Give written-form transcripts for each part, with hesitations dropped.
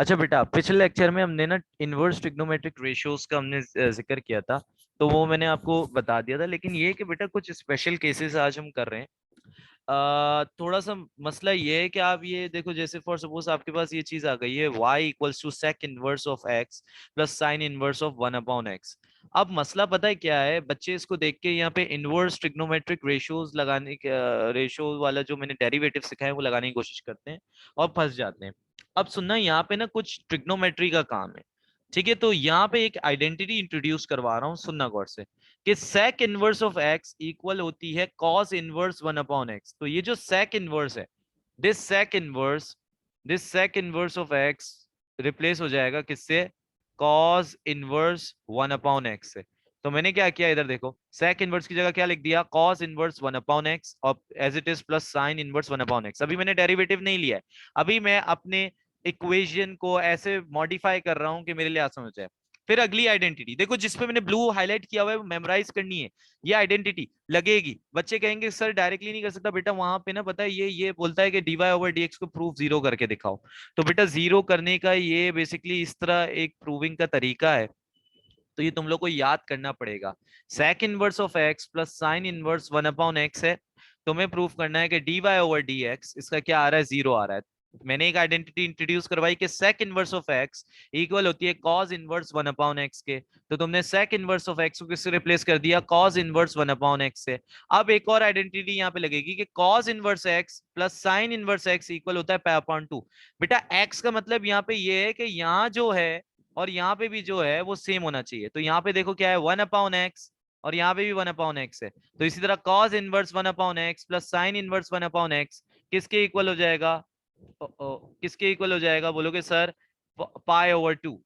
अच्छा बेटा, पिछले लेक्चर में हमने ना इनवर्स ट्रिग्नोमेट्रिक रेशियोज का हमने जिक्र किया था, तो वो मैंने आपको बता दिया था। लेकिन ये कि बेटा कुछ स्पेशल केसेस आज हम कर रहे हैं। थोड़ा सा मसला ये है कि आप ये देखो, जैसे फॉर सपोज आपके पास ये चीज आ गई है y equals to sec inverse of x plus sine inverse of 1/x। अब मसला पता है क्या है, बच्चे इसको देख के यहाँ पे इनवर्स ट्रिग्नोमेट्रिक रेशियोज लगाने के रेशियो वाला जो मैंने डेरिवेटिव सिखाया है वो लगाने की कोशिश करते हैं और फंस जाते हैं। अब सुनना, यहाँ पे ना कुछ ट्रिग्नोमेट्री का काम है, ठीक है? तो यहाँ पे एक आइडेंटिटी इंट्रोड्यूस करवा रहा हूँ, सुनना गौर से, कि sec inverse of x equal होती है cos इनवर्स 1/x। तो ये जो sec इनवर्स है, this sec inverse of x replace हो जाएगा किससे? cos इनवर्स 1/x से। तो मैंने क्या किया, इधर देखो, sec इनवर्स की जगह क्या लिख दिया, cos इनवर्स 1/x और as it is plus sin inverse 1/x। अभी मैंने डेरिवेटिव नहीं लिया है, अभी मैं अपने इक्वेशन को ऐसे मॉडिफाई कर रहा हूं कि मेरे लिए आसान हो जाए। फिर अगली आइडेंटिटी देखो, जिसपे मैंने ब्लू हाईलाइट किया हुआ है, मेमोराइज करनी है। ये आइडेंटिटी लगेगी। बच्चे कहेंगे सर डायरेक्टली नहीं कर सकता बेटा, वहां पे ना पता है ये बोलता है कि dy ओवर dx को प्रूफ जीरो करके दिखाओ। तो बेटा जीरो करने का ये बेसिकली इस तरह एक प्रूविंग का तरीका है, तो ये तुम लोग को याद करना पड़ेगा। sec inverse of x plus sine inverse 1/x है। तुम्हें प्रूफ करना है कि dy ओवर dx इसका क्या आ रहा है, जीरो आ रहा है। मैंने एक आइडेंटिटी इंट्रोड्यूस करवाई कि sec inverse of x equal होती है cos इनवर्स 1/x के। तो तुमने sec इनवर्स ऑफ x को किससे रिप्लेस कर दिया, cos इनवर्स 1/x से। अब एक और आइडेंटिटी यहाँ पे लगेगी कि cos inverse x plus sin inverse x equal होता है π/2। बेटा x का मतलब यहाँ पे ये है कि यहाँ जो है और यहाँ पे भी जो है वो सेम होना चाहिए। तो यहाँ पे देखो क्या है, 1/x और यहाँ पे भी 1/x है। तो इसी तरह cos inverse 1/x plus sine inverse 1/x किसके इक्वल हो जाएगा? किसके इक्वल हो जाएगा बोलोगे सर? π/2।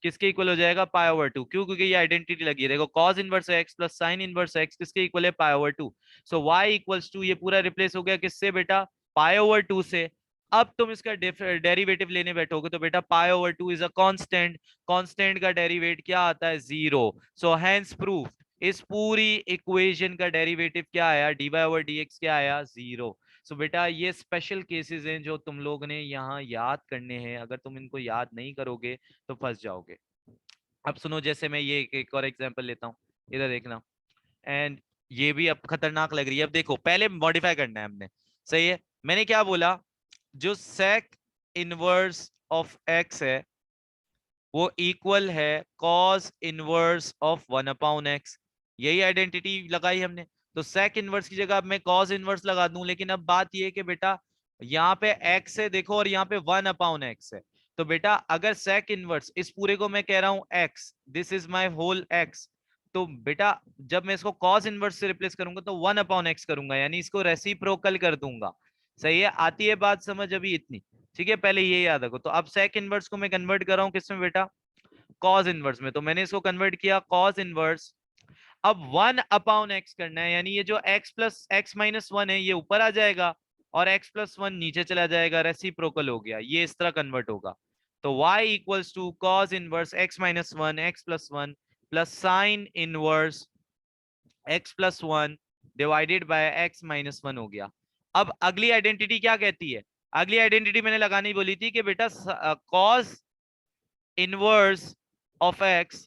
किसके इक्वल हो जाएगा? π/2। क्यों? क्योंकि ये आइडेंटिटी लगी है। देखो cos inverse x plus sine inverse x किसके इक्वल है? π/2। सो y इक्वल्स टू, ये पूरा रिप्लेस हो गया किससे बेटा? π/2 से। अब तुम इसका डेरिवेटिव लेने बैठोगे तो बेटा π/2 इज अ कांस्टेंट, कांस्टेंट का डेरिवेट क्या आता है? जीरो। सो हेंस प्रूफ, इस पूरी इक्वेशन का डेरिवेटिव क्या आया? dy ओवर dx क्या आया? जीरो। सो बेटा ये स्पेशल केसेस हैं जो तुम लोग ने यहाँ याद करने हैं। अगर तुम इनको याद नहीं करोगे तो फंस जाओगे। अब सुनो, जैसे मैं ये एक और एग्जांपल लेता हूँ, इधर देखना। एंड ये भी अब खतरनाक लग रही है। अब देखो, पहले मॉडिफाई करना है हमने, सही है? मैंने क्या बोला, जो sec इनवर्स ऑफ x है वो इक्वल है cos इनवर्स ऑफ 1/x। यही आइडेंटिटी लगाई हमने। तो sec इनवर्स की जगह अब मैं cos इनवर्स लगा दूं। लेकिन अब बात ये है कि बेटा यहाँ पे x है देखो, और यहाँ पे 1/x है। तो बेटा अगर sec इनवर्स, इस पूरे को मैं कह रहा हूं x, this is my whole x, तो बेटा जब मैं इसको cos इनवर्स से रिप्लेस करूंगा तो 1/x करूंगा, यानी इसको रेसिप्रोकल कर दूंगा। सही है? आती है बात समझ अभी इतनी? ठीक है, पहले ये याद रखो। तो अब sec इनवर्स को मैं कन्वर्ट कर रहा हूँ किसमें बेटा? cos इनवर्स में। तो मैंने इसको कन्वर्ट किया cos इनवर्स। अब 1/x करना है, यानी ये जो x प्लस x माइनस 1 है ये ऊपर आ जाएगा और x प्लस 1 नीचे चला जाएगा, रेसिप्रोकल हो गया, ये इस तरह कन्वर्ट होगा। तो y equals to cos inverse x minus 1 x plus 1 plus sine inverse x plus 1 divided by x minus 1 हो गया। अब अगली आइडेंटिटी क्या कहती है? अगली आइडेंटिटी मैंने लगानी बोली थी कि बेटा cos inverse of x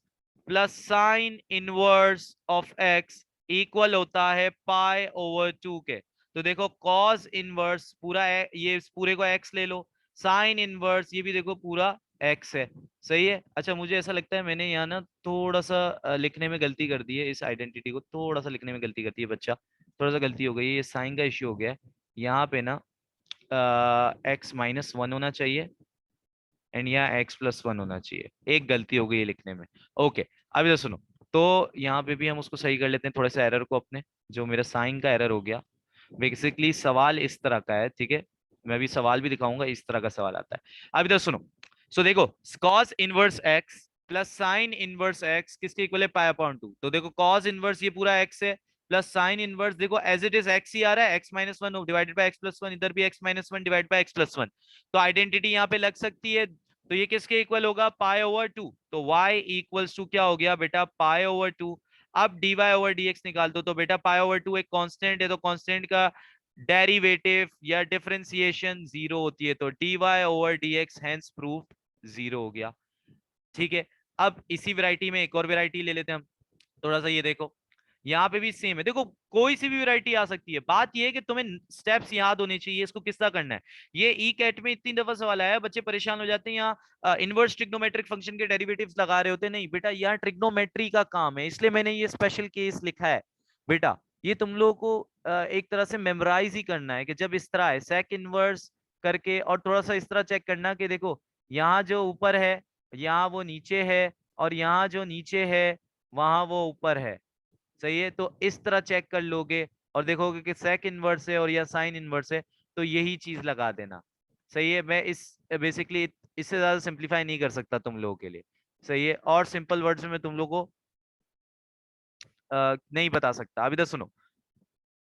plus sine inverse of x equal होता है π/2 के। तो देखो cos इनवर्स पूरा ये इस पूरे को x ले लो, साइन इनवर्स ये भी देखो पूरा x है। सही है? अच्छा मुझे ऐसा लगता है मैंने यहाँ ना थोड़ा सा लिखने में गलती कर दी है, इस आइडेंटिटी को थोड़ा सा लिखने में गलती करती है बच्चा, थोड़ा सा गलती हो गई है। ये साइन का इश्यू हो गया है। यहाँ पे ना x माइनस 1 होना चाहिए एंड यहाँ x प्लस 1 होना चाहिए। एक गलती हो गई है लिखने में। ओके, अब इधर सुनो। तो यहाँ पे भी हम उसको सही कर लेते हैं, थोड़े से एरर को अपने, जो मेरा साइन का एरर हो गया। बेसिकली सवाल इस तरह का है, ठीक है? मैं अभी सवाल भी दिखाऊंगा, इस तरह का सवाल आता है। अब इधर सुनो। सो देखो, cos inverse x plus sine inverse x किसके इक्वल है? π/2। तो देखो cos इनवर्स ये पूरा x है, प्लस साइन इनवर्स देखो एज इट इज x ही आ रहा है, x minus 1 divided by x plus 1, इधर भी x minus 1 divide by x plus 1। तो आइडेंटिटी यहाँ पे लग सकती है। तो ये किसके इक्वल होगा? π/2। तो y इक्वल्स टू क्या हो गया बेटा? π/2। अब dy ओवर dx निकाल दो। तो बेटा π/2 एक कांस्टेंट है, तो कांस्टेंट का डेरिवेटिव या डिफरेंशिएशन जीरो होती है तो dy over dx hence proof zero हो गया। ठीक है, अब इसी वैरायटी में एक और वैरायटी ले लेते हैं हम। थोड़ा सा ये देखो, यहाँ पे भी सेम है। देखो कोई सी भी वैरायटी आ सकती है, बात ये है कि तुम्हें स्टेप्स याद होने चाहिए, इसको किस तरह करना है। ये ई कैट में इतनी दफा सवाल आया है, बच्चे परेशान हो जाते हैं यहाँ इनवर्स ट्रिग्नोमेट्रिक फंक्शन के डेरिवेटिव्स लगा रहे होते। नहीं बेटा, यहाँ ट्रिग्नोमेट्री का काम है, इसलिए मैंने ये स्पेशल केस लिखा है। बेटा ये तुम लोगों को एक तरह से मेमोराइज ही करना है कि जब इस तरह है सेक इनवर्स करके, और थोड़ा सा इस तरह चेक करना कि देखो यहाँ जो ऊपर है यहाँ वो नीचे है, और यहाँ जो नीचे है वहां वो ऊपर है। सही है, तो इस तरह चेक कर लोगे और देखोगे कि सेक इनवर्स है और या साइन इनवर्स है, तो यही चीज लगा देना। सही है, मैं इस बेसिकली इससे ज्यादा सिंप्लीफाई नहीं कर सकता तुम लोगों के लिए। सही है, और सिंपल वर्ड्स में तुम लोगों को नहीं बता सकता। अभी तो सुनो,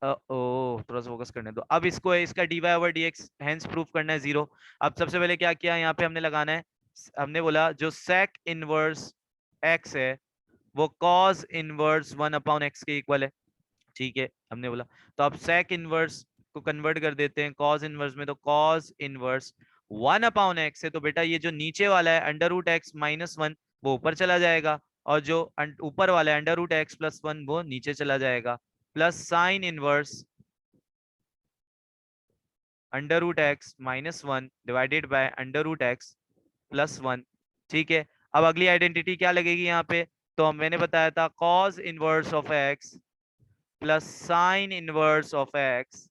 ओ थोड़ा सा फोकस करने दो। अब इसको है इसका dy over dx hence proof करना है जीरो। अब सबसे पहले क्या किया, यहाँ पे हमने लगाना है, हमने बोला जो सेक इनवर्स x है वो cos inverse one upon x के इक्वल है। ठीक है, हमने बोला, तो अब सेक इनवर्स को कन्वर्ट कर देते हैं कॉस इनवर्स में, तो cos inverse one upon x है, तो बेटा ये जो नीचे वाला है under root x minus one वो ऊपर चला जाएगा, और जो ऊपर वाला है under root x plus one वो नीचे चला जाएगा, plus sine inverse under root x minus one divided by under root x plus one. ठीक है, अब अगली आइडेंटिटी क्या लगेगी यहाँ पे, तो मैंने बताया था cos inverse of x plus sine inverse of x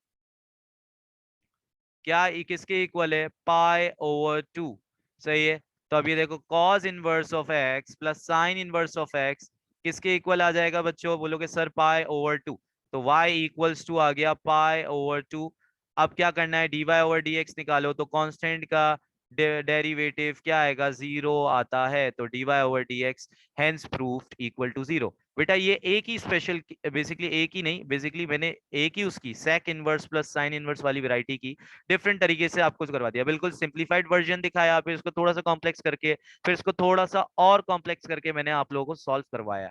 क्या किसके इक्वल है, पाई ओवर टू। सही है, तो अब ये देखो cos inverse of x plus sine inverse of x किसके इक्वल आ जाएगा बच्चों, बोलोगे सर पाई ओवर टू, तो y इक्वल्स टू आ गया पाई ओवर टू। अब क्या करना है, dy ओवर dx निकालो, तो कांस्टेंट का डेरिवेटिव क्या आएगा, जीरो आता है, तो dy over dx hence proved equal to zero. बेटा ये एक ही स्पेशल, बेसिकली एक ही नहीं, बेसिकली मैंने एक ही उसकी sec inverse plus sine inverse वाली वैरायटी की डिफरेंट तरीके से आपको करवा दिया। बिल्कुल सिंप्लीफाइड वर्जन दिखाया, फिर इसको थोड़ा सा कॉम्प्लेक्स करके, फिर इसको थोड़ा सा और कॉम्प्लेक्स करके मैंने आप लोगों को सॉल्व करवाया।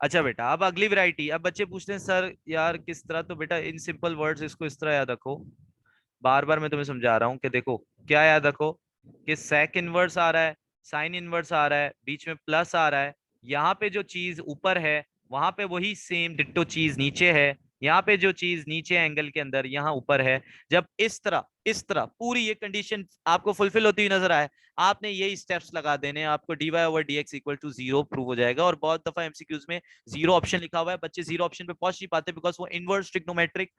अच्छा बेटा, अब अगली वैरायटी, अब बच्चे पूछते हैं सर यार किस तरह, तो बेटा इन सिंपल वर्ड्स इसको इस तरह याद रखो, बार बार मैं तुम्हें समझा रहा हूँ कि देखो क्या याद रखो, कि सेक इनवर्स आ रहा है, साइन इनवर्स आ रहा है, बीच में प्लस आ रहा है, यहाँ पे जो चीज ऊपर है वहां पे वही सेम डिट्टो चीज नीचे है, यहाँ पे जो चीज नीचे एंगल के अंदर यहाँ ऊपर है। जब इस तरह पूरी ये कंडीशन आपको फुलफिल होती हुई नजर आए, आपने यही स्टेप्स लगा देने, आपको dy over dx equal to zero prove हो जाएगा। और बहुत दफा एमसीक्यूज में जीरो ऑप्शन लिखा हुआ है, बच्चे जीरो ऑप्शन पे पहुंच नहीं पाते बिकॉज वो इनवर्स ट्रिग्नोमेट्रिक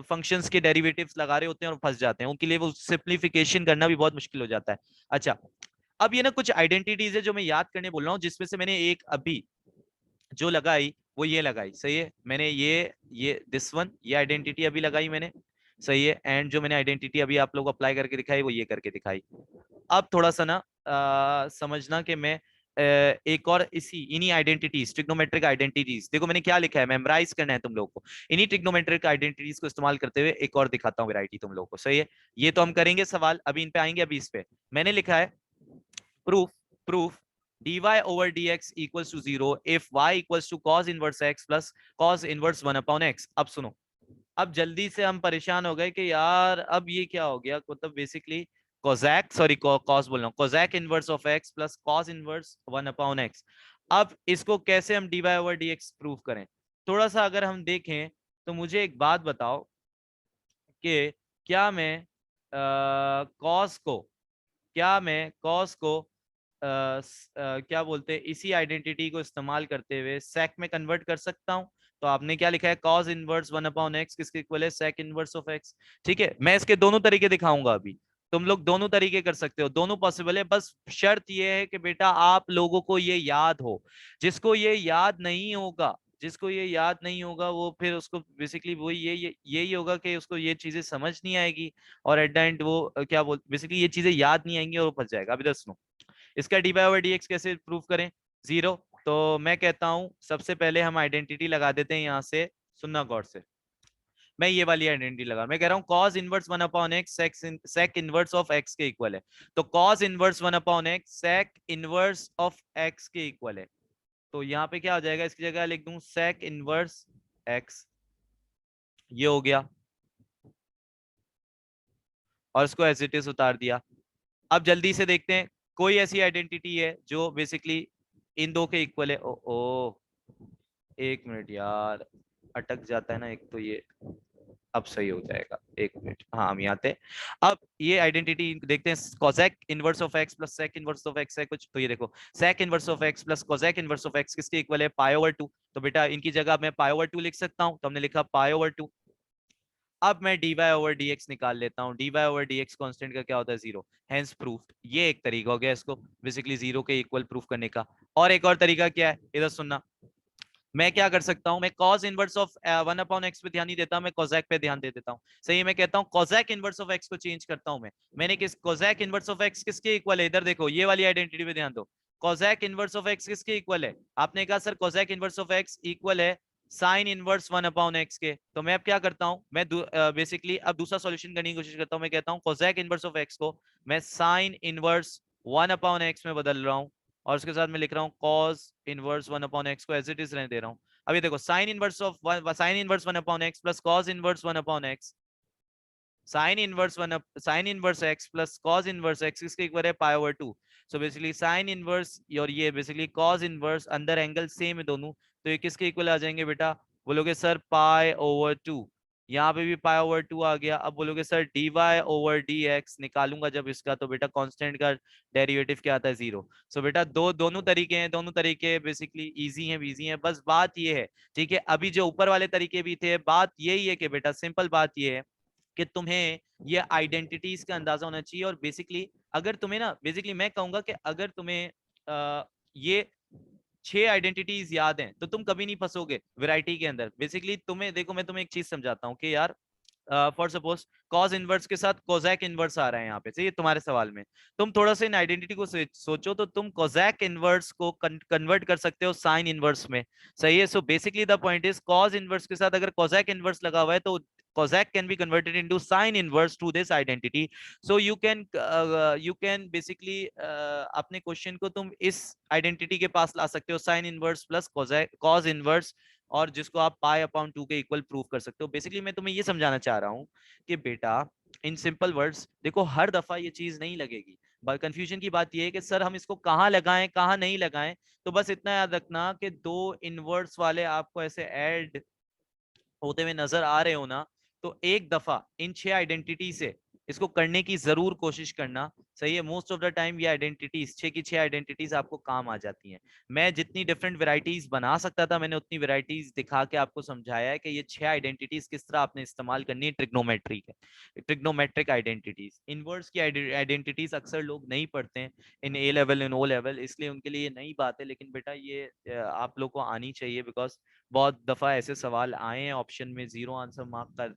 फंक्शंस के डेरिवेटिव्स लगा रहे होते हैं और फंस जाते हैं, उनके लिए वो सिंप्लीफिकेशन करना भी बहुत मुश्किल हो जाता है। अच्छा, अब ये ना कुछ आइडेंटिटीज है जो मैं याद करने बोल रहा हूँ, जिसमें से मैंने एक अभी जो लगाई वो ये लगाई। सही है, मैंने ये दिस वन ये आइडेंटिटी अभी लगाई मैंने। सही है, एंड जो मैंने आइडेंटिटी अभी आप लोग को अप्लाई करके दिखाई वो ये करके दिखाई। अब थोड़ा सा ना समझना कि मैं एक और इसी इन्हीं आइडेंटिटीज ट्रिग्नोमेट्रिक आइडेंटिटीज, देखो मैंने क्या लिखा है, मेमोराइज करना है तुम लोगों को। इन्हीं ट्रिग्नोमेट्रिक आइडेंटिटीज को इस्तेमाल करते हुए एक और दिखाता हूँ वैरायटी तुम लोगों को। सही है, ये तो हम करेंगे सवाल, अभी इन पे आएंगे। अभी इस पे मैंने लिखा है proof proof dy over dx equals to zero if y equals to cos inverse x plus cos inverse 1 upon x। अब सुनो, अब जल्दी से हम परेशान हो गए कि यार अब ये क्या हो गया, मतलब बेसिकली कोजैक सॉरी कॉस बोल रहा हूँ, कोजैक inverse of x plus cos inverse 1 upon x. अब इसको कैसे हम dy ओवर dx प्रूव करें, थोड़ा सा अगर हम देखें तो मुझे एक बात बताओ कि क्या मैं कॉस को क्या मैं कॉस को क्या बोलते हैं इसी आइडेंटिटी को इस्तेमाल करते हुए सेक में कन्वर्ट कर सकता हूं। तो आपने क्या लिखा है, cos inverse one upon x किसके इक्वल है, सेक इनवर्स ऑफ एक्स। ठीक है, मैं इसके दोनों तरीके दिखाऊंगा अभी, तुम लोग दोनों तरीके कर सकते हो, दोनों पॉसिबल है, बस शर्त ये है कि बेटा आप लोगों को ये याद हो। जिसको ये याद नहीं होगा, जिसको ये याद नहीं होगा वो फिर उसको बेसिकली वो यही होगा कि उसको ये चीजें समझ नहीं आएगी, और एट द एंड वो क्या बोल बेसिकली ये चीजें याद नहीं आएंगी और वो फंस जाएगा। अभी दस सुनो, इसका D by over D x कैसे प्रूव करें, जीरो। तो मैं कहता हूं सबसे पहले हम आइडेंटिटी लगा देते हैं यहां से, सुनना गौर से, मैं ये वाली आइडेंटिटी लगा, मैं कह रहा हूँ cos inverse one upon x sec inverse of x के इक्वल है। तो cos inverse one upon x sec inverse of x के इक्वल है। तो यहाँ पे क्या हो जाएगा, इसकी जगह लिख दूं sec इनवर्स x, ये हो गया, और इसको एज इट इज उतार दिया। अब जल्दी से देखते हैं कोई ऐसी आइडेंटिटी है जो बेसिकली इन दो के इक्वल है। ओ, ओ एक मिनट यार, अटक जाता है ना एक तो ये, अब सही हो जाएगा, एक मिनट, हाँ हम यहाँ थे। अब ये आइडेंटिटी देखते हैं, cosec inverse of x plus sec inverse of x है कुछ, तो ये देखो sec inverse of x plus cosec inverse of x किसके इक्वल है, पाई ओवर 2। तो बेटा इनकी जगह मैं पाई ओवर 2 लिख सकता हूँ, तो हमने लिखा पाई ओवर 2। अब मैं dy ओवर dx निकाल लेता हूँ, dy ओवर dx कांस्टेंट का क्या होता है, जीरो, हेंस प्रूफ। ये एक तरीका हो गया इसको बेसिकली जीरो के इक्वल प्रूफ करने का। और एक और तरीका क्या है, इधर सुनना, मैं क्या कर सकता हूं, मैं cos इनवर्स ऑफ 1/x पे ध्यान नहीं देता, मैं कोसेक पे ध्यान दे देता हूं। सही, मैं कहता हूं कोसेक इनवर्स ऑफ x को चेंज करता हूं मैं। मैंने किस कोसेक इनवर्स ऑफ x किसके इक्वल है, इधर देखो ये वाली आइडेंटिटी पे ध्यान दो। कोसेक इनवर्स ऑफ x किसके इक्वल है, आपने कहा sir cosec inverse of x equal है साइन इनवर्स 1/x के। तो मैं अब क्या करता हूं, मैं बेसिकली अब दूसरा सॉल्यूशन करने की कोशिश करता हूं। मैं कहता हूं कोसेक इनवर्स ऑफ x को मैं साइन इनवर्स 1/x में बदल रहा हूं, और उसके साथ मैं लिख रहा हूँ cos इनवर्स 1/x को एज इट इज रहने दे रहा हूँ। अभी देखो sign inverse of sine inverse 1/x plus cos inverse 1/x, sign inverse x plus cos inverse x किसके इक्वल है, pi over 2। So basically sine inverse और ये बेसिकली cos इनवर्स, अंदर एंगल सेम है दोनों, तो ये किसके इक्वल आ जाएंगे बेटा, बोलोगे सर पाई ओवर 2। यहाँ पे भी पाई ओवर 2 आ गया। अब बोलोगे सर dy ओवर dx निकालूंगा जब इसका, तो बेटा कांस्टेंट का डेरिवेटिव क्या आता है, जीरो। सो बेटा दोनों तरीके हैं, दोनों तरीके बेसिकली इजी हैं, बिजी हैं, बस बात ये है, ठीक है। अभी जो ऊपर वाले तरीके भी थे, बात यही है कि बेटा सिंपल बात ये है कि तुम्हें ये आइडेंटिटीज का अंदाजा होना चाहिए। और बेसिकली अगर तुम्हें ना, बेसिकली मैं कहूंगा कि अगर तुम्हें ये 6 आइडेंटिटीज याद हैं तो तुम कभी नहीं फंसोगे वैरायटी के अंदर। बेसिकली तुम्हें देखो, मैं तुम्हें एक चीज समझाता हूँ कि यार फॉर सपोज कॉज इनवर्स के साथ कोजैक इनवर्स आ रहा है यहाँ पे, सही, तुम्हारे सवाल में तुम थोड़ा सा इन आइडेंटिटी को सोचो, तो तुम कोजैक इनवर्स को कन्वर्ट कर सकते हो साइन इनवर्स में। सही है। So basically the point is cause inverse के साथ अगर कोजैक इनवर्स लगा हुआ है तो cosec can be converted into sine inverse to this identity. So you can basically अपने क्वेश्चन को तुम इस आइडेंटिटी के पास ला सकते हो, sine inverse plus cos inverse, और जिसको आप पाई अपॉन 2 के इक्वल प्रूव कर सकते हो। बेसिकली मैं तुम्हें ये समझाना चाह रहा हूँ कि बेटा इन सिंपल वर्ड्स देखो, हर दफा ये चीज नहीं लगेगी। कंफ्यूजन की बात ये है कि सर हम इसको कहाँ लगाएं कहाँ नहीं लगाएं। तो बस इतना याद रखना कि दो इनवर्स वाले आपको ऐसे ऐड होते हुए नजर आ रहे हो ना, तो एक दफा इन 6 आइडेंटिटी से इसको करने की जरूर कोशिश करना। सही है। मोस्ट ऑफ द टाइम ये आइडेंटिटीज 6 की 6 आइडेंटिटीज आपको काम आ जाती हैं। मैं जितनी डिफरेंट वेराइटीज बना सकता था मैंने उतनी वेराइटीज दिखा के आपको समझाया है कि ये 6 आइडेंटिटीज किस तरह आपने इस्तेमाल करनी है ट्रिग्नोमेट्री के, ट्रिग्नोमेट्रिक आइडेंटिटीज। इनवर्स की आइडेंटिटीज अक्सर लोग नहीं पढ़ते हैं इन ए लेवल इन ओ लेवल, इसलिए उनके लिए ये नई बात है। लेकिन बेटा ये आप लोग को आनी चाहिए, बिकॉज बहुत दफा ऐसे सवाल आए हैं ऑप्शन में, जीरो आंसर मार्क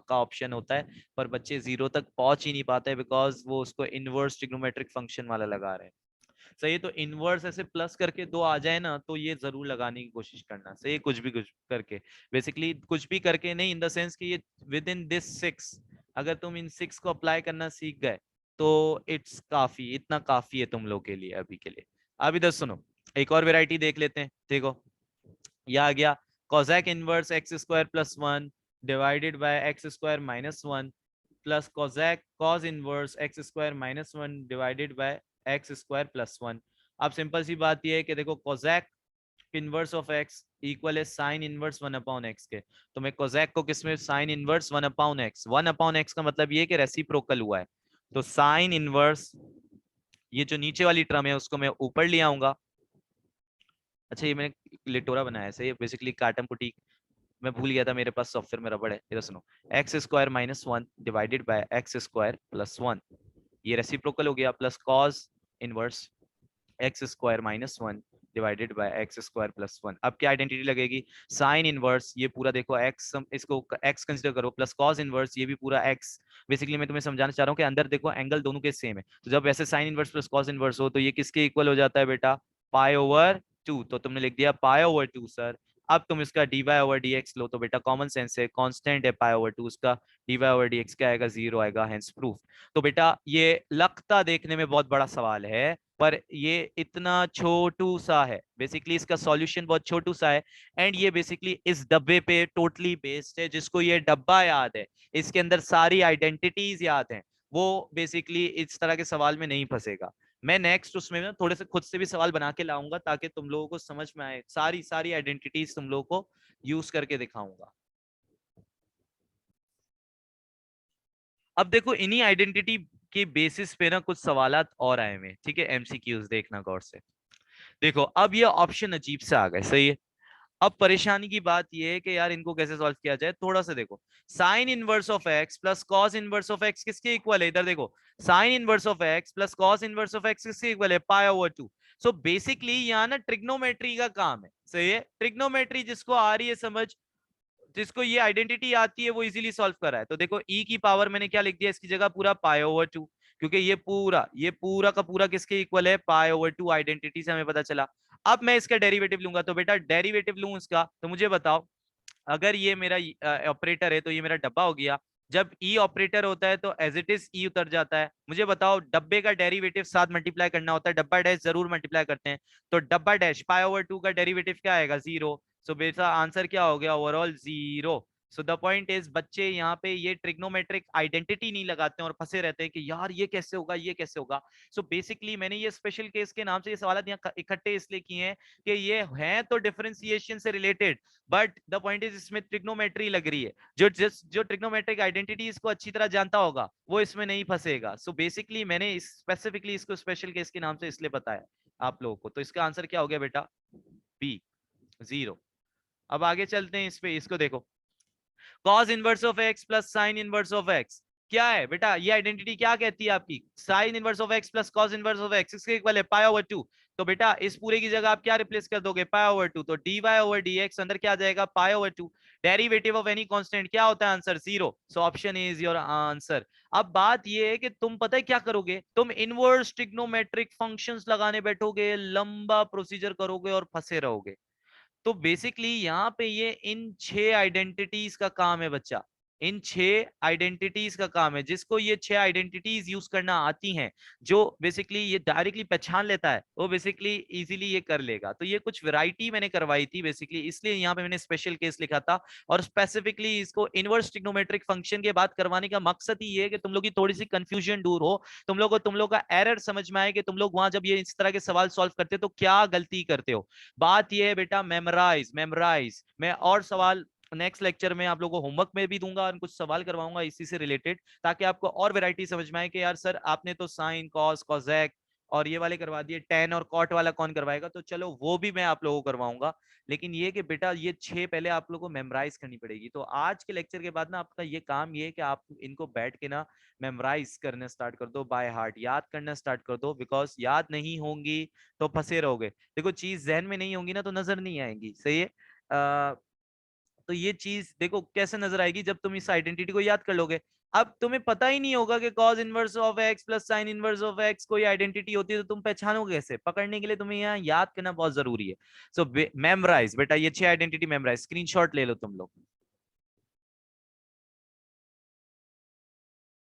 का ऑप्शन होता है, पर बच्चे जीरो तक पहुंच ही नहीं पाते बिकॉज वो उसको इनवर्स ट्रिग्नोमेट्रिक फंक्शन वाला लगा रहे हैं। सही है। तो इनवर्स ऐसे प्लस करके दो आ जाए ना, तो ये जरूर लगाने की कोशिश करना। सही है। कुछ करके, बेसिकली कुछ भी करके नहीं, इन द सेंस कि ये विद इन दिस 6, अगर तुम इन 6 को अप्लाई करना सीख गए तो इट्स काफी, इतना काफी है तुम लोग के लिए अभी के लिए। अब इधर सुनो, एक और वेराइटी देख लेते हैं। देखो यह आ गया cosec inverse x square plus 1 divided bye x square minus 1 plus cosec cos inverse x square minus 1 divided bye x square plus 1। अब सिंपल सी बात यह है कि देखो cosec inverse of x equal है साइन इनवर्स 1/x के। तो मैं cosec को किसमें, साइन इनवर्स 1/x, 1/x का मतलब ये है कि रेसिप्रोकल हुआ है। तो साइन इनवर्स, ये जो नीचे वाली टर्म है उसको मैं ऊपर ले आऊंगा। अच्छा ये मैंने लिटोरा बनाया है, सही, बेसिकली काटम पुटी, मैं भूल गया था मेरे पास सॉफ्टवेयर में रबड़ है। इधर सुनो, x square minus 1 divided bye x square plus 1, ये रेसिप्रोकल हो गया, plus cos inverse x square minus 1 divided bye x square plus 1। अब क्या आइडेंटिटी लगेगी, साइन इनवर्स, ये पूरा देखो एक्स, इसको एक्स कंसीडर करो, प्लस कॉस इनवर्स, ये भी पूरा एक्स। बेसिकली मैं तुम्हें समझाना चाह रहा हूँ कि अंदर देखो एंगल दोनों के सेम है, तो जब ऐसे sine inverse plus cos inverse हो तो ये किसके इक्वल हो जाता है बेटा, पाई ओवर 2। तो तुमने लिख दिया पाई ओवर 2 सर। अब तुम इसका dy/dx लो तो बेटा कॉमन सेंस है, कांस्टेंट है π/2, उसका dy/dx क्या आएगा, 0 आएगा, हेंस प्रूफ। तो बेटा ये लगता देखने में बहुत बड़ा सवाल है, पर ये इतना छोटू सा है, बेसिकली इसका सॉल्यूशन बहुत छोटू सा है। एंड ये बेसिकली इस डब्बे पे टोटली बेस्ड है, जिसको ये डब्बा याद है, इसके अंदर सारी आइडेंटिटीज याद हैं, वो बेसिकली इस तरह के सवाल में नहीं फंसेगा। मैं नेक्स्ट उसमें ना थोड़े से खुद से भी सवाल बना के लाऊंगा ताकि तुम लोगों को समझ में आए, सारी सारी आइडेंटिटीज तुम लोगों को यूज करके दिखाऊंगा। अब देखो इन्हीं आइडेंटिटी के बेसिस पे ना कुछ सवालात और आए हुए, ठीक है, एमसीक्यूज देखना गौर से। देखो अब ये ऑप्शन अजीब से आ गए, सही है। अब परेशानी की बात ये है कि यार इनको कैसे सॉल्व किया जाए, थोड़ा सा देखो। Sign inverse of x plus cos inverse of x किसके इक्वल है, इधर देखो, sign inverse of x plus cos inverse of x किसके इक्वल है, π/2। सो बेसिकली यहाँ ना ट्रिग्नोमेट्री का काम है, सही है। ट्रिग्नोमेट्री जिसको आ रही है समझ, जिसको ये आइडेंटिटी आती है, वो इजीली सॉल्व कर रहा है। तो देखो ई की पावर मैंने क्या लिख दिया इसकी जगह, पूरा π/2, क्योंकि ये पूरा का पूरा किसके इक्वल है, π/2 आइडेंटिटी से हमें पता चला। अब मैं इसका डेरिवेटिव लूंगा, तो बेटा डेरिवेटिव लूं इसका, तो मुझे बताओ, अगर ये मेरा ऑपरेटर है तो ये मेरा डब्बा हो गया। जब ई ऑपरेटर होता है तो एज इट इज ई उतर जाता है। मुझे बताओ डब्बे का डेरिवेटिव साथ मल्टीप्लाई करना होता है, डब्बा डैश जरूर मल्टीप्लाई करते हैं, तो डब्बा डैश π/2 का डेरिवेटिव क्या आएगा, 0। सो बेटा आंसर क्या हो गया, overall 0। So the point is बच्चे यहाँ पे ये ट्रिग्नोमेट्रिक आइडेंटिटी नहीं लगाते हैं और फंसे रहते हैं कि यार ये कैसे होगा, ये कैसे होगा। सो बेसिकली मैंने ये स्पेशल केस के नाम से ये सवाल यहाँ इकट्ठे इसलिए किए हैं कि ये हैं तो डिफरेंशिएशन से related, but the point is इसमें ट्रिग्नोमेट्री लग रही है। जो ट्रिग्नोमेट्रिक आइडेंटिटी इसको अच्छी तरह जानता होगा वो इसमें नहीं फंसेगा। सो बेसिकली मैंने स्पेसिफिकली इसको स्पेशल केस के नाम से इसलिए बताया आप लोगों को। तो इसका आंसर क्या हो गया बेटा, बी, 0। अब आगे चलते हैं इस पे, इसको देखो, cos inverse of x plus sine inverse of x क्या है बेटा, ये आइडेंटिटी क्या कहती है आपकी, sign inverse of x plus cos inverse of X इसके इक्वल है π/2। तो बेटा इस पूरे की जगह आप क्या रिप्लेस कर दोगे, π/2, तो dy/dx अंदर क्या आ जाएगा, π/2। डेरिवेटिव ऑफ एनी कांस्टेंट क्या होता है, answer 0। So option is your answer. अब बात ये है कि तुम पता है क्या करोगे, तुम इनवर्स ट्रिग्नोमेट्रिक फंक्शंस लगाने बैठोगे, लंबा प्रोसीजर करोगे और फंसे रहोगे। तो बेसिकली यहाँ पे ये इन 6 आइडेंटिटीज का काम है बच्चा, इन 6 आइडेंटिटीज का काम है, जिसको ये 6 आइडेंटिटीज यूज करना आती हैं, जो बेसिकली ये डायरेक्टली पहचान लेता है, वो बेसिकली इजीली ये कर लेगा। तो ये कुछ वैरायटी मैंने करवाई थी बेसिकली, इसलिए यहाँ पे मैंने स्पेशल केस लिखा था। और स्पेसिफिकली इसको इनवर्स ट्रिग्नोमेट्रिक फंक्शन के बात करवाने का मकसद ही ये है कि तुम लोग की थोड़ी सी कंफ्यूजन दूर हो, तुम लोग का एरर समझ में आए कि तुम लोग वहां जब ये इस तरह के सवाल सॉल्व करते हो तो क्या गलती करते हो। बात यह है बेटा, मेमोराइज मेमोराइज। मैं और सवाल नेक्स्ट लेक्चर में आप लोगों को होमवर्क में भी दूंगा और कुछ सवाल करवाऊंगा इसी से रिलेटेड, ताकि आपको और वैरायटी समझ में आए कि यार सर आपने तो साइन कॉस कॉजेक और ये वाले करवा दिए, टेन और कॉट वाला कौन करवाएगा, तो चलो वो भी मैं आप लोगों को करवाऊंगा। लेकिन ये कि बेटा ये 6 पहले आप लोगों को मेमोराइज करनी पड़ेगी। तो आज के लेक्चर के बाद ना आपका ये काम ये है कि आप इनको बैठ के ना मेमोराइज करना स्टार्ट कर दो, बाय हार्ट याद करना स्टार्ट कर दो, बिकॉज याद नहीं होंगी तो फंसे रहोगे। देखो चीज जहन में नहीं होंगी ना तो नजर नहीं आएंगी, सही है। तो ये चीज देखो कैसे नजर आएगी, जब तुम इस आइडेंटिटी को याद कर लोगे। अब तुम्हें पता ही नहीं होगा कि cos inverse of x plus sine inverse of x कोई आइडेंटिटी होती है, तो तुम पहचानोगे कैसे, पकड़ने के लिए तुम्हें यहाँ याद करना बहुत जरूरी है। सो मेमोराइज बेटा, ये 6 आइडेंटिटी मेमोराइज, स्क्रीनशॉट ले लो तुम लोग।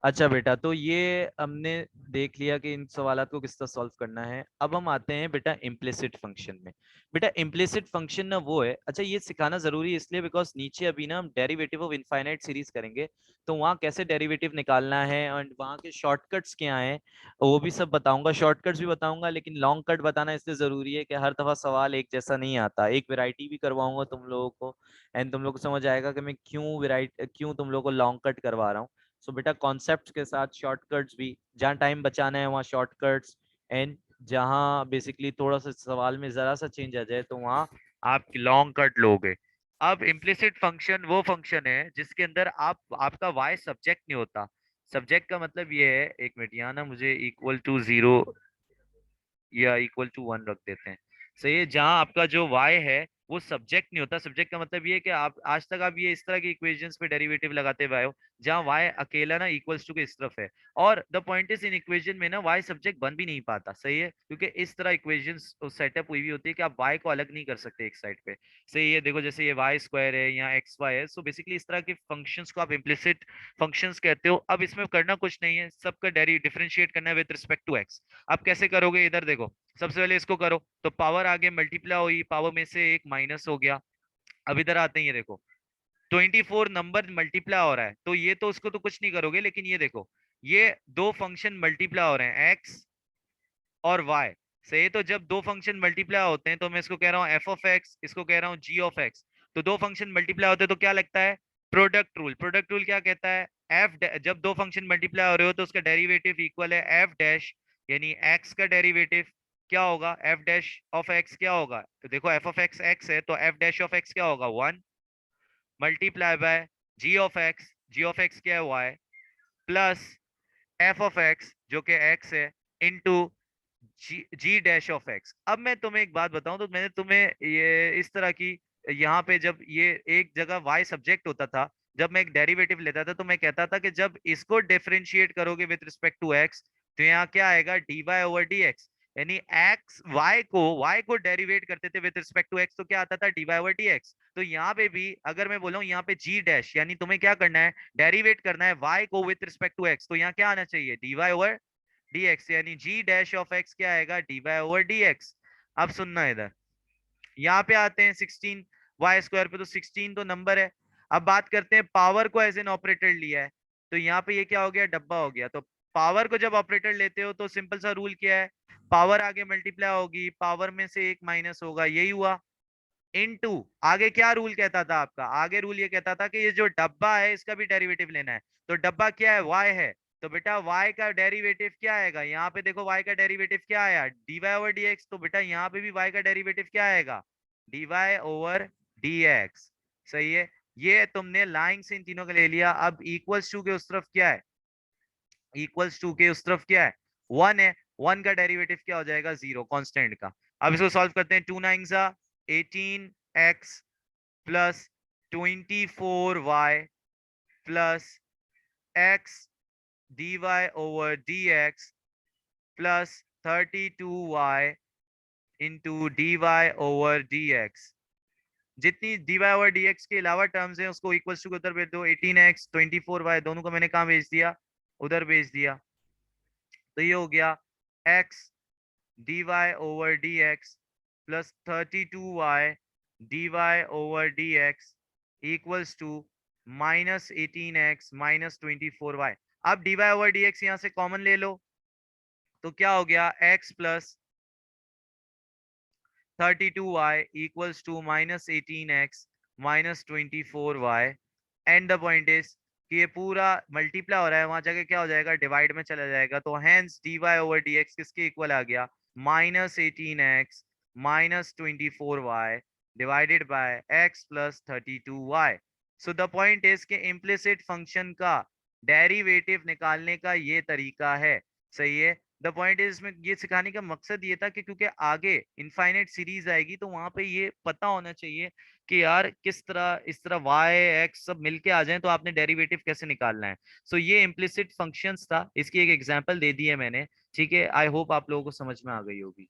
अच्छा बेटा, तो ये हमने देख लिया कि इन सवालों को किस तरह सॉल्व करना है। अब हम आते हैं बेटा इम्प्लिसिट फंक्शन में। बेटा इम्प्लिसिट फंक्शन ना वो है, अच्छा ये सिखाना जरूरी है इसलिए बिकॉज नीचे अभी ना हम डेरिवेटिव ऑफ इनफाइनाइट सीरीज करेंगे, तो वहाँ कैसे डेरिवेटिव निकालना है एंड वहाँ के शॉर्टकट्स क्या हैं वो भी सब बताऊंगा, शॉर्टकट्स भी बताऊंगा। लेकिन लॉन्ग कट बताना इसलिए जरूरी है कि हर दफा सवाल एक जैसा नहीं आता, एक वेराइटी भी करवाऊंगा तुम लोगों को, एंड तुम लोग को समझ आएगा कि मैं क्यों तुम लोग को लॉन्ग कट करवा रहा हूँ। सो बेटा कॉन्सेप्ट के साथ शॉर्टकट्स भी, जहाँ टाइम बचाना है वहाँ शॉर्टकट्स, एंड जहाँ बेसिकली थोड़ा सा सवाल में जरा सा चेंज आ जाए तो वहाँ आप लॉन्ग कट लोगे। अब इम्प्लिसिट फंक्शन वो फंक्शन है जिसके अंदर आपका वाई सब्जेक्ट नहीं होता। सब्जेक्ट का मतलब ये है, एक मिनट यहाँ ना मुझे इक्वल टू 0 या इक्वल टू 1 रख देते हैं। सही है, जहाँ आपका जो वाई है वो सब्जेक्ट नहीं होता। सब्जेक्ट का मतलब ये है कि आप आज तक आप ये इस तरह के इक्वेशंस पे डेरिवेटिव लगाते हुए आए हो जहाँ y अकेला ना इक्वल्स टू के इस तरफ है, और the point is in equation में ना y सब्जेक्ट बन भी नहीं पाता, सही है, क्योंकि इस तरह इक्वेशंस सेटअप हुई हुई होती है कि आप y को अलग नहीं कर सकते एक साइड पे। सही है, देखो जैसे ये वाई स्क्वायर है या एक्स वाई है, सो बेसिकली इस तरह के फंक्शंस को आप इम्प्लिसिट फंक्शंस कहते हो। अब इसमें करना कुछ नहीं है, सबका डिफरेंशिएट करना है विद रिस्पेक्ट टू एक्स। आप कैसे करोगे, इधर देखो, सबसे पहले इसको करो तो पावर आगे मल्टीप्लाई हुई, पावर में से एक माइनस हो गया। अब इधर आते हैं, ये देखो 24 नंबर मल्टीप्लाई हो रहा है, तो ये तो उसको तो कुछ नहीं करोगे, लेकिन ये देखो ये दो फंक्शन मल्टीप्लाई हो रहे हैं एक्स और y। सही, तो जब दो फंक्शन मल्टीप्लाई होते हैं तो मैं इसको कह रहा हूँ एफ ऑफ एक्स, इसको कह रहा हूँ जी ऑफ एक्स। तो दो फंक्शन मल्टीप्लाई होते हैं तो क्या लगता है, प्रोडक्ट रूल। प्रोडक्ट रूल क्या कहता है, एफ, जब दो फंक्शन मल्टीप्लाई हो रहे हो तो उसका डेरिवेटिव इक्वल है एफ डैश, यानी एक्स का डेरिवेटिव क्या होगा, एफ डैश ऑफ एक्स क्या होगा, तो देखो एफ ऑफ एक्स एक्स है तो एफ डैश ऑफ एक्स क्या होगा, one multiply by g of x, ji of x क्या है y, plus F of x जो कि एक्स है, into g dash of x. अब मैं तुम्हें एक बात बताऊं, तो मैंने तुम्हें ये इस तरह की, यहाँ पे जब ये एक जगह y सब्जेक्ट होता था, जब मैं एक डेरिवेटिव लेता था तो मैं कहता था कि जब इसको डिफरेंशिएट करोगे विद रिस्पेक्ट टू x, तो यहाँ क्या आएगा, dy ओवर dx, यानी x y को डेरिवेट करते थे विद रिस्पेक्ट टू x तो क्या आता था, dy ओवर dx। तो यहाँ पे भी अगर मैं बोलूँ यहाँ पे g डैश, यानी तुम्हें क्या करना है, डेरिवेट करना है y को विद रिस्पेक्ट टू x, तो यहाँ क्या आना चाहिए, dy ओवर dx, यानी g डैश ऑफ x क्या आएगा, dy ओवर dx। अब सुनना इधर, यहाँ पे आते हैं 16 वाई स्क्वायर पे, तो 16 तो नंबर है। अब बात करते हैं पावर को एज एन ऑपरेटर लिया है, तो यहाँ पे ये क्या हो गया, डब्बा हो गया। तो पावर को जब ऑपरेटर लेते हो तो सिंपल सा रूल क्या है, पावर आगे मल्टीप्लाई होगी, पावर में से एक माइनस होगा, यही हुआ, इनटू आगे क्या रूल कहता था आपका, आगे रूल ये कहता था कि ये जो डब्बा है इसका भी डेरिवेटिव लेना है। तो डब्बा क्या है, y है, तो बेटा y का डेरिवेटिव क्या आएगा, यहाँ पे देखो y का डेरिवेटिव क्या आया, dy ओवर dx, तो बेटा यहाँ पे भी y का डेरिवेटिव क्या आएगा, dy ओवर dx। सही है, ये तुमने लाइन से इन तीनों का ले लिया। अब इक्वल्स टू के उस तरफ क्या है, इक्वल्स टू के उस तरफ क्या है, वन है, वन का डेरिवेटिव क्या हो जाएगा, जीरो, कांस्टेंट का। अब इसको सॉल्व करते हैं, 2 9 18x plus 24y plus x dy over dx plus 32y into dy over dx। जितनी dy ओवर dx के अलावा टर्म्स हैं उसको इक्वल्स टू के उधर भेज दो, 18x 24y दोनों को मैंने कहाँ भेज दिया, उधर भेज दिया। तो ये हो गया x dy over dx plus 32y dy over dx equals to minus 18x minus 24y। अब dy ओवर dx यहाँ से कॉमन ले लो, तो क्या हो गया, x plus 32y equals to minus 18x minus 24y। And the point is कि ये पूरा मल्टीप्लाई हो रहा है, वहां जाके क्या हो जाएगा, डिवाइड में चला जाएगा। तो हेंस dy ओवर dx किसके इक्वल आ गया, minus 18x minus 24y divided by x plus 32y। So the point is कि इम्प्लिसिट फंक्शन का डेरिवेटिव निकालने का ये तरीका है, सही है। द पॉइंट इज, इसमें ये सिखाने का मकसद ये था कि क्योंकि आगे इनफाइनाइट सीरीज आएगी तो वहां पे ये पता होना चाहिए कि यार किस तरह इस तरह y x सब मिलके आ जाएं तो आपने डेरिवेटिव कैसे निकालना है। सो ये इम्प्लिसिट फंक्शंस था, इसकी एक एग्जांपल दे दी है मैंने, ठीक है। आई होप आप लोगों को समझ में आ गई होगी।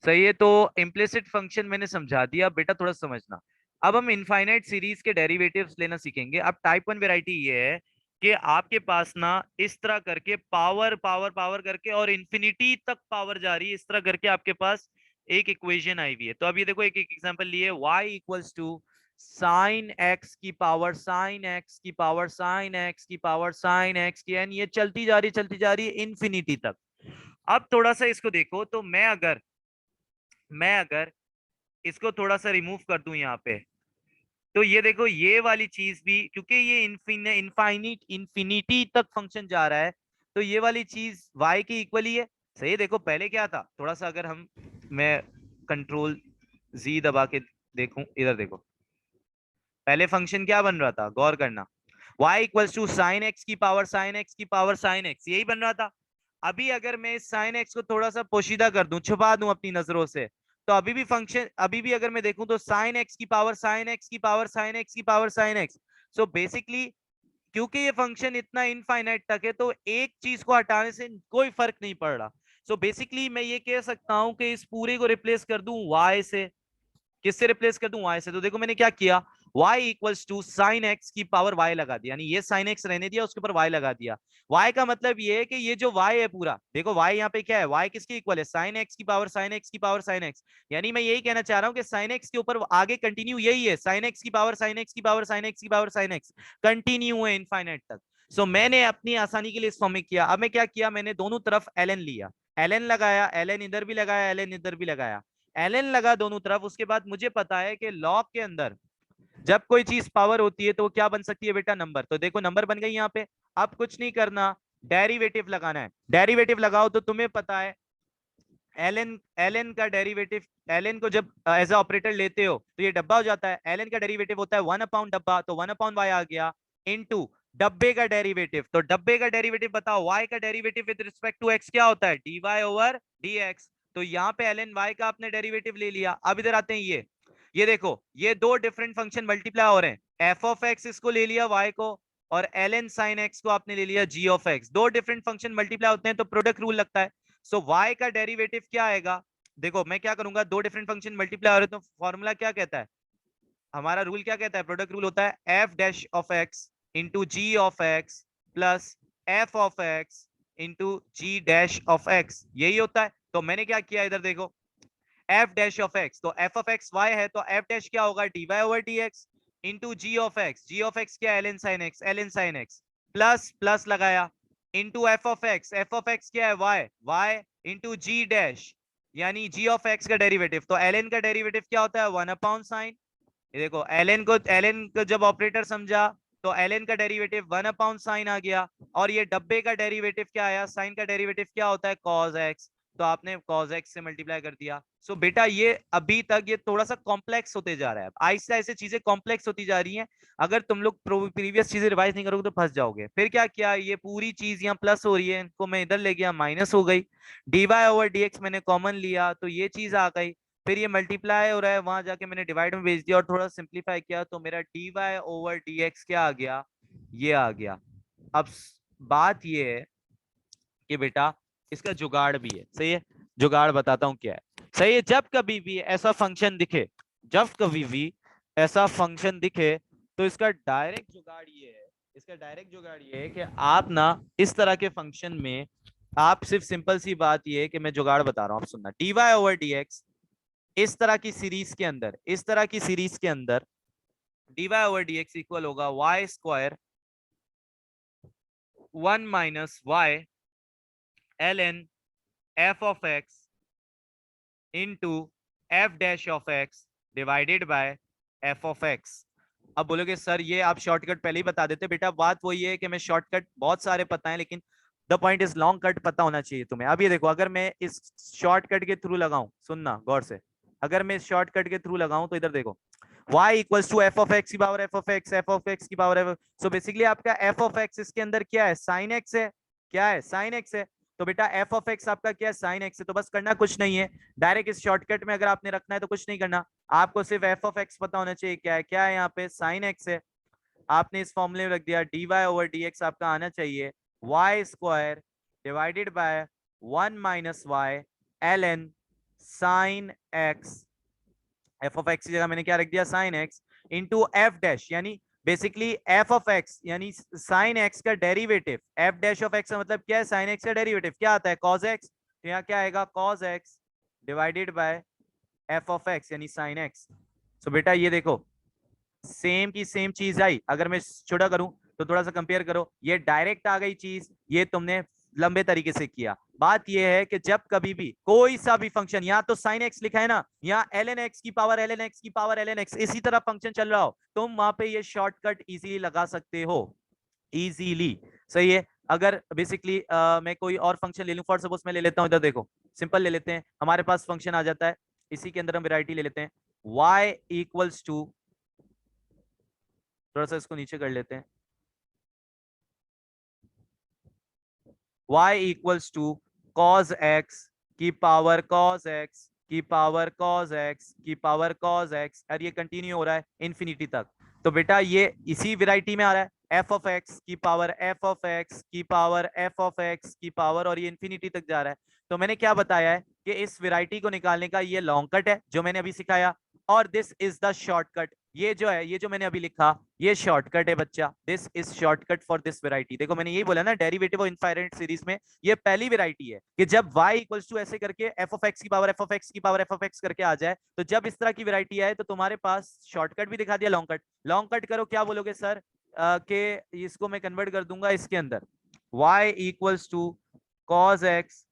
सही है, तो इम्प्लिसिट फंक्शन मैंने समझा दिया, बेटा थोड़ा समझना। अब हम इनफाइनाइट सीरीज के डेरिवेटिव्स लेना सीखेंगे। अब टाइप वन वेराइटी ये है कि आपके पास ना इस तरह करके पावर पावर पावर करके और इन्फिनिटी तक पावर जा रही है, इस तरह करके आपके पास एक इक्वेशन आई हुई है। तो अब ये देखो, एक एक एग्जांपल लिए, y equals to sine x की पावर साइन एक्स की पावर साइन एक्स की पावर साइन एक्स की, एंड ये चलती जा रही है इन्फिनिटी तक। अब थोड़ा सा इसको देखो, तो मैं अगर इसको थोड़ा सा रिमूव कर दूं यहाँ पे, तो ये देखो ये वाली चीज भी, क्योंकि ये इन्फिनिटी तक फंक्शन जा रहा है, तो ये वाली चीज y की इक्वल ही है। सही, देखो पहले क्या था, थोड़ा सा अगर हम, मैं कंट्रोल Z दबा के देखूं, इधर देखो, पहले फंक्शन क्या बन रहा था, गौर करना, y equals to sine x की पावर साइन एक्स की पावर साइन एक्स, यही बन रहा था। अभी अगर मैं इस साइन एक्स को थोड़ा सा पोशीदा कर दूं, छुपा दूं अपनी नजरों से, तो अभी भी फंक्शन, अभी भी अगर मैं देखूं तो साइन एक्स की पावर साइन एक्स की पावर साइन एक्स की power sine x. So basically क्योंकि ये फंक्शन इतना इनफाइनाइट तक है तो एक चीज को हटाने से कोई फर्क नहीं पड़ रहा। सो बेसिकली मैं ये कह सकता हूं कि इस पूरे को रिप्लेस कर दूं y से। किससे रिप्लेस कर दूं? y से। तो देखो मैंने क्या किया, y equals to sine x की पावर y लगा दिया, यानी ये साइन एक्स रहने दिया, उसके ऊपर y लगा दिया। y का मतलब ये है कि ये जो y है पूरा, देखो y यहाँ पे क्या है, y किसके इक्वल है, साइन एक्स की पावर साइन एक्स की पावर साइन एक्स। यानी मैं यही कहना चाह रहा हूँ कि साइन एक्स के ऊपर आगे कंटिन्यू यही है, साइन एक्स की पावर साइन एक्स की पावर साइन एक्स की पावर साइन एक्स, कंटिन्यू है इनफाइनाइट तक। सो मैंने अपनी आसानी के लिए इस फॉर्म में किया। अब मैं क्या किया, मैंने दोनों तरफ ln लिया, ln लगाया, ln इधर भी लगाया, ln इधर भी लगाया, ln लगा दोनों तरफ। उसके बाद मुझे पता है कि लॉग के अंदर जब कोई चीज पावर होती है तो वो क्या बन सकती है बेटा, नंबर। तो देखो नंबर बन गई यहाँ पे। अब कुछ नहीं करना, डेरिवेटिव लगाना है। डेरिवेटिव लगाओ तो तुम्हें पता है ln का डेरिवेटिव, ln को जब एज अ ऑपरेटर लेते हो तो ये डब्बा हो जाता है, ln का डेरिवेटिव होता है 1 अपॉन डब्बा, तो 1 अपॉन y आ गया, इनटू डब्बे का डेरिवेटिव। तो डब्बे का डेरिवेटिव बताओ, y का derivative with respect to x क्या होता है, dy ओवर dx। तो यहाँ पे ln y का आपने डेरिवेटिव ले लिया। अब इधर आते हैं, ये देखो ये दो डिफरेंट फंक्शन मल्टीप्लाई हो रहे हैं, एफ ऑफ एक्स इसको ले लिया y को, और ln sin x को आपने ले लिया g ऑफ x। दो डिफरेंट फंक्शन मल्टीप्लाई होते हैं तो प्रोडक्ट रूल लगता है। सो y का डेरिवेटिव क्या आएगा, देखो मैं क्या करूंगा, दो डिफरेंट फंक्शन मल्टीप्लाई हो रहे तो फॉर्मूला क्या कहता है, हमारा रूल क्या कहता है, प्रोडक्ट रूल होता है F dash of X into G of x plus F of X into G dash of X, यही होता है। तो मैंने क्या किया, इधर देखो एफ डैश ऑफ एक्स, तो एफ ऑफ एक्स वाई है तो एफ डैश क्या होगा, D Y over D x into G of x, ji of x क्या, L N sine X, L N sine X plus plus लगाया into F of x क्या है, Y, Y into G dash यानी जी of x का derivative. तो L N का derivative क्या होता है, 1 अपॉन साइन। ये देखो एल एन को जब ऑपरेटर समझा तो एल एन का डेरिवेटिव 1 अपॉन साइन आ गया, और ये डब्बे का डेरिवेटिव क्या आया, साइन का डेरिवेटिव क्या होता है, कॉस एक्स। तो आपने कॉस एक्स से मल्टीप्लाई कर दिया। सो बेटा ये अभी तक ये थोड़ा सा कॉम्प्लेक्स होते जा रहा है, आहिस्ते आहिस्ते चीजें कॉम्प्लेक्स होती जा रही हैं। अगर तुम लोग प्रीवियस चीजें रिवाइज नहीं करोगे तो फंस जाओगे। फिर क्या किया, ये पूरी चीज यहाँ प्लस हो रही है, इनको मैं इधर ले गया, माइनस हो गई, d Y over D x मैंने कॉमन लिया तो ये चीज आ गई। फिर ये मल्टीप्लाई हो रहा है, वहां जाके मैंने डिवाइड में भेज दिया और थोड़ा सिंप्लीफाई किया तो मेरा d Y over D x क्या आ गया, ये आ गया। अब बात ये है कि बेटा इसका जुगाड़ भी है, सही है। जुगाड़ बताता हूँ क्या है, सही है। जब कभी भी ऐसा फंक्शन दिखे, जब कभी भी ऐसा फंक्शन दिखे तो इसका डायरेक्ट जुगाड़ ये है, इसका डायरेक्ट जुगाड़ ये है कि आप ना इस तरह के फंक्शन में आप सिर्फ सिंपल सी बात ये है कि मैं जुगाड़ बता रहा हूँ, आप सुनना, d Y over D x इस तरह की सीरीज के अंदर, इस तरह की सीरीज के अंदर D Y over D X equal होगा Y square 1 - y ln f of x into F dash of X divided by F of x. अब बोलोगे सर ये आप शॉर्टकट पहले ही बता देते, बेटा बात वही है कि मैं शॉर्टकट बहुत सारे पता है लेकिन the point is long cut पता होना चाहिए तुम्हें। अब ये देखो अगर मैं इस शॉर्टकट के थ्रू लगाऊं, सुनना गौर से, अगर मैं इस शॉर्टकट के थ्रू लगाऊं तो इधर देखो y equals to F of x की power F of X, F of x की पावर एफ। सो बेसिकली आपका एफ ऑफ एक्स इसके अंदर क्या है, साइन एक्स है, क्या है, साइन एक्स है। तो बेटा एफ ऑफ एक्स आपका क्या है, साइन एक्स है। तो बस करना कुछ नहीं है, डायरेक्ट इस शॉर्टकट में अगर आपने रखना है तो कुछ नहीं करना, आपको सिर्फ एफ ऑफ एक्स पता होना चाहिए, क्या है, क्या है यहाँ पे, साइन एक्स है। आपने इस फॉर्मूले में रख दिया, d Y over D x आपका आना चाहिए y square divided by 1 - y ln sine x, F of x की जगह मैंने क्या रख दिया, sine x into F dash, यानी बेसिकली एफ ऑफ एक्स यानी साइन एक्स का derivative, f dash of x का मतलब क्या है, साइन एक्स का डेरिवेटिव क्या आता है, कॉस एक्स। तो यहाँ क्या आएगा, cos x divided by F of x यानी साइन एक्स। सो बेटा ये देखो सेम की सेम चीज आई, अगर मैं छोटा करूं तो थोड़ा सा कंपेयर करो, ये डायरेक्ट आ गई चीज, ये तुमने लंबे तरीके से किया। बात ये है कि जब कभी भी कोई सा भी फंक्शन, यहाँ तो साइन एक्स लिखा है ना, यहाँ एल एन एक्स की पावर एल एन एक्स की पावर एल एन एक्स इसी तरह फंक्शन चल रहा हो, तुम वहां पे ये शॉर्टकट इजीली लगा सकते हो, इजीली, सही है। अगर बेसिकली मैं कोई और फंक्शन ले लूं, फॉर सपोज मैं ले लेता हूं, इधर देखो सिंपल ले लेते हैं, हमारे पास फंक्शन आ जाता है, इसी के अंदर हम वेराइटी ले लेते हैं, y इक्वल्स टू, थोड़ा सा इसको नीचे कर लेते हैं, y equals to cos x की पावर cos x की पावर cos x की पावर cos x, और ये कंटिन्यू हो रहा है इन्फिनिटी तक। तो बेटा ये इसी वेराइटी में आ रहा है, एफ ऑफ एक्स की पावर एफ ऑफ एक्स की पावर एफ ऑफ एक्स की पावर, और ये इन्फिनिटी तक जा रहा है। तो मैंने क्या बताया है कि इस वेराइटी को निकालने का ये लॉन्ग कट है जो मैंने अभी सिखाया, और दिस इज द शॉर्टकट। ये जो है, ये जो मैंने अभी लिखा, ये शॉर्टकट है बच्चा। This is shortcut for this variety. देखो मैंने यही बोला ना, डेरिवेटिव ऑफ इनफाइनाइट सीरीज में ये पहली वेराइटी है कि जब y इक्वल्स टू ऐसे करके एफ ऑफ एक्स की पावर एफ ऑफ एक्स की पावर एफ ऑफ एक्स करके आ जाए, तो जब इस तरह की वेराइटी आए तो तुम्हारे पास शॉर्टकट भी दिखा दिया, लॉन्ग कट। लॉन्ग कट करो, क्या बोलोगे सर कि इसको मैं कन्वर्ट कर दूंगा इसके अंदर, y equals to cos x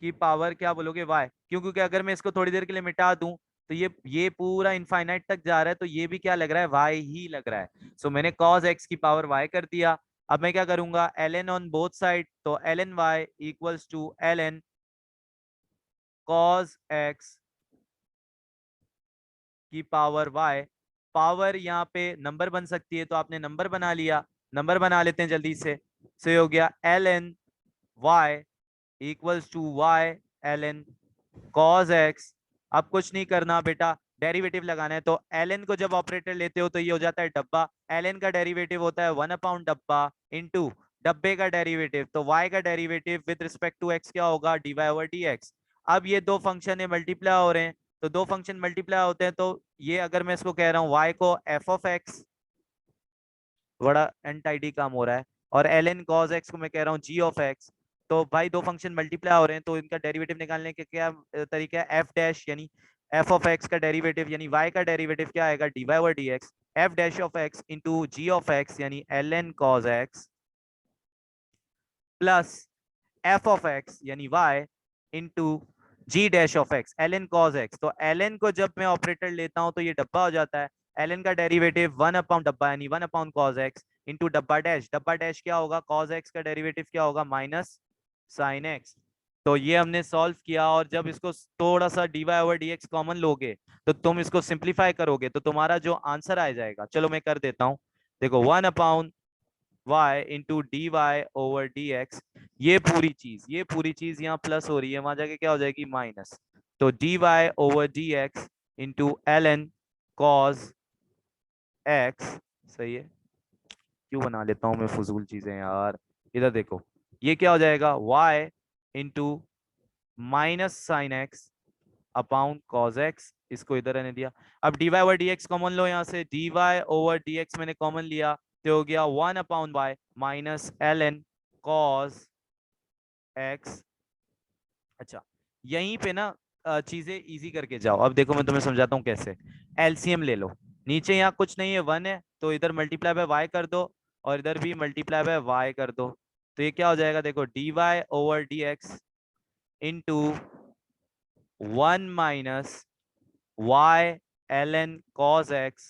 की पावर, क्या बोलोगे y, क्यों? क्योंकि अगर मैं इसको थोड़ी देर के लिए मिटा दूं तो ये पूरा इनफाइनाइट तक जा रहा है, तो ये भी क्या लग रहा है, y ही लग रहा है। सो मैंने cos x की पावर y कर दिया। अब मैं क्या करूंगा, ln ऑन बोथ साइड, तो ln y equals to ln cos x की पावर y। पावर यहाँ पे नंबर बन सकती है, तो आपने नंबर बना लिया, नंबर बना लेते हैं जल्दी से। सो हो गया ln y equals to y ln cos x। अब कुछ नहीं करना बेटा, डेरिवेटिव लगाना है। तो ln को जब ऑपरेटर लेते हो तो ये हो जाता है डब्बा, ln का डेरिवेटिव होता है 1/, डब्बा इनटू डब्बे का डेरिवेटिव, तो y का derivative with respect to x क्या होगा, dy/dx। अब ये दो फंक्शन है मल्टीप्लाई हो रहे हैं, तो दो फंक्शन मल्टीप्लाई होते हैं, तो ये अगर मैं इसको कह रहा हूँ y को f ऑफ x, बड़ा एनटाइडी काम हो रहा है, और ln cos x को मैं कह रहा हूँ g ऑफ x। तो भाई दो फंक्शन मल्टीप्लाई हो रहे हैं, तो इनका डेरिवेटिव निकालने के क्या तरीका है, f डैश यानी f ऑफ x का डेरिवेटिव यानी y का डेरिवेटिव क्या आएगा, dy/dx, f dash of x into g of x यानी ln cos x plus f of x यानी y into g dash of x ln cos x। तो ln को जब मैं ऑपरेटर लेता हूं तो ये डब्बा हो जाता है, ln का डेरिवेटिव 1/, डब्बा यानी 1/ cos x इंटू डब्बा डैश, डब्बा डैश क्या होगा, cos x का डेरिवेटिव क्या होगा, माइनस sin x। तो ये हमने सॉल्व किया, और जब इसको थोड़ा सा dy/dx कॉमन लोगे तो तुम इसको सिंप्लीफाई करोगे तो तुम्हारा जो आंसर आ जाएगा, चलो मैं कर देता हूं, देखो 1/y into d Y over D x, ये पूरी चीज यहाँ प्लस हो रही है, वहां जाके क्या हो जाएगी, माइनस। तो d Y over D x into l n cos x, सही है। क्यों बना लेता हूँ मैं फजूल चीजें यार, इधर देखो, ये क्या हो जाएगा, y into minus sine x upon cos x, इसको इधर रहने दिया। अब dy ओवर dx कॉमन लो, यहाँ से dy ओवर dx मैंने कॉमन लिया, तो हो गया 1/y minus ln cos x। अच्छा, यहीं पे ना चीजें इजी करके जाओ। अब देखो मैं तुम्हें समझाता हूँ कैसे। एलसीएम ले लो, नीचे यहाँ कुछ नहीं है, 1 है, तो इधर मल्टीप्लाई बाय वाई कर दो, और इधर भी मल्टीप्लाई बाय वाई कर दो। तो ये क्या हो जाएगा, देखो dy over dx into 1 minus y ln cos x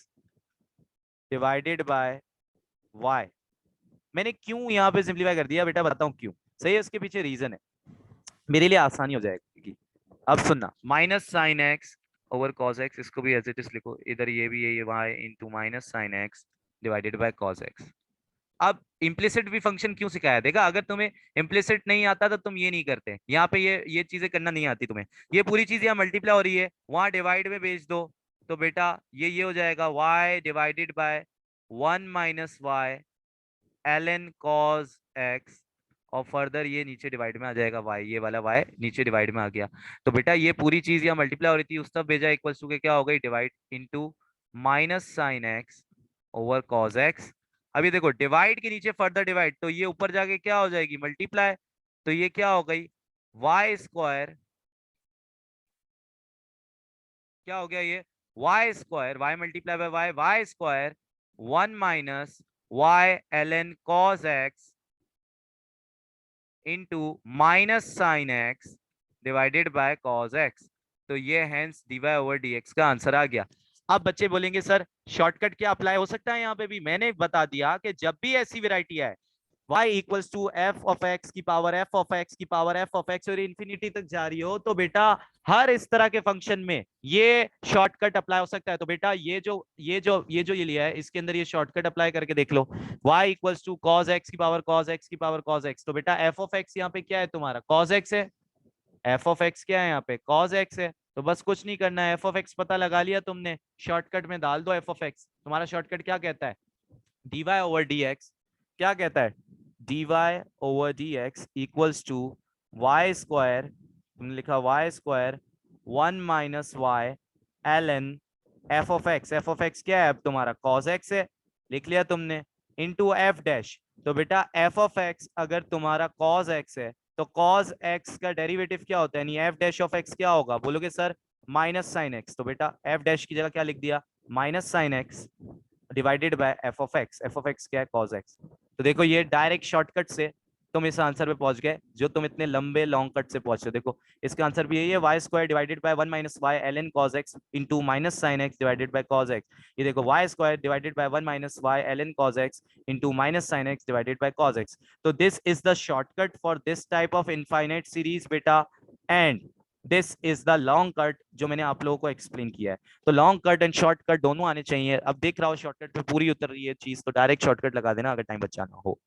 divided by y। मैंने क्यों यहाँ पे सिंप्लीफाई कर दिया बेटा, बताता हूँ क्यों, सही है, उसके पीछे रीजन है, मेरे लिए आसानी हो जाएगी। अब सुनना, minus sine x over cos x, इसको भी एज इट इज लिखो, इधर ये भी है, ये y into minus sine x divided by cos x. अब इम्प्लिसिट भी फंक्शन क्यों सिखाया, देखा, अगर तुम्हें इम्प्लिसिट नहीं आता तो तुम ये नहीं करते, यहाँ पे ये चीजें करना नहीं आती तुम्हें। ये पूरी चीज यहाँ मल्टीप्लाई हो रही है, वहां डिवाइड में भेज दो, तो बेटा ये हो जाएगा y divided by 1 minus y ln cos x, और फर्दर ये नीचे डिवाइड में आ जाएगा y, ये वाला y नीचे डिवाइड में आ गया। तो बेटा ये पूरी चीज यहाँ मल्टीप्लाई हो रही थी, उस तब भेजा इक्वल्स टू के क्या हो गई, divide into minus sine x over cos x। अभी देखो डिवाइड के नीचे फर्दर डिवाइड, तो ये ऊपर जाके क्या हो जाएगी, मल्टीप्लाई। तो ये क्या हो गई, वाई स्क्वायर, क्या हो गया ये, y square, y multiply by y, y square 1 minus y ln cos x into minus sine x divided by cos x. तो ये हेंस डीवाई ओवर डीएक्स का आंसर आ गया। अब बच्चे बोलेंगे सर शॉर्टकट क्या अप्लाई हो सकता है, यहाँ पे भी मैंने बता दिया कि जब भी ऐसी वेराइटी है y equals to F of x की पावर एफ ऑफ एक्स की पावर एफ ऑफ एक्स और इन्फिनिटी तक जा रही हो, तो बेटा हर इस तरह के फंक्शन में ये शॉर्टकट अप्लाई हो सकता है। तो बेटा ये लिया है, इसके अंदर ये शॉर्टकट अप्लाई करके देख लो, y equals to cos x की पावर कॉस एक्स की पावर कॉस एक्स। तो बेटा एफ ऑफ एक्स यहाँ पे क्या है तुम्हारा, कॉस एक्स है, एफ ऑफ एक्स क्या है यहाँ पे, कॉस एक्स है। तो बस कुछ नहीं करना है, एफ ऑफ एक्स पता लगा लिया तुमने, शॉर्टकट में डाल दो एफ ऑफ एक्स। तुम्हारा शॉर्टकट क्या कहता है, dy ओवर dx, क्या कहता है, dy over dx equals to y square, तुमने लिखा y square 1 - y ln f of x क्या है अब तुम्हारा cos x है, लिख लिया तुमने, इनटू एफ डैश। तो बेटा एफ ऑफ एक्स अगर तुम्हारा cos x है तो cos x का डेरिवेटिव क्या होता है, यानी एफ डैश ऑफ एक्स क्या होगा, बोलोगे सर माइनस साइन एक्स, तो बेटा एफ डैश की जगह क्या लिख दिया, minus sine x divided by F of X. F of x क्या है, cos x। तो देखो ये डायरेक्ट शॉर्टकट से तुम इस आंसर पे पहुंच गए जो तुम इतने लंबे लॉन्ग कट से पहुंचे। देखो इसका आंसर भी यही है, Y square divided by 1 - y ln cos x into minus sine x divided by cos x। ये देखो Y square divided by 1 - y ln cos x into minus sine x divided by cos x। तो this is the shortcut for this type of infinite series बेटा, and this is the long cut जो मैंने आप लोगों को explain किया है। तो long cut and short cut दोनों आने चाहिए। अब देख रहा हो शॉर्टकट पे पूरी उतर रही है चीज, तो डायरेक्ट शॉर्टकट लगा देना अगर टाइम बचाना हो।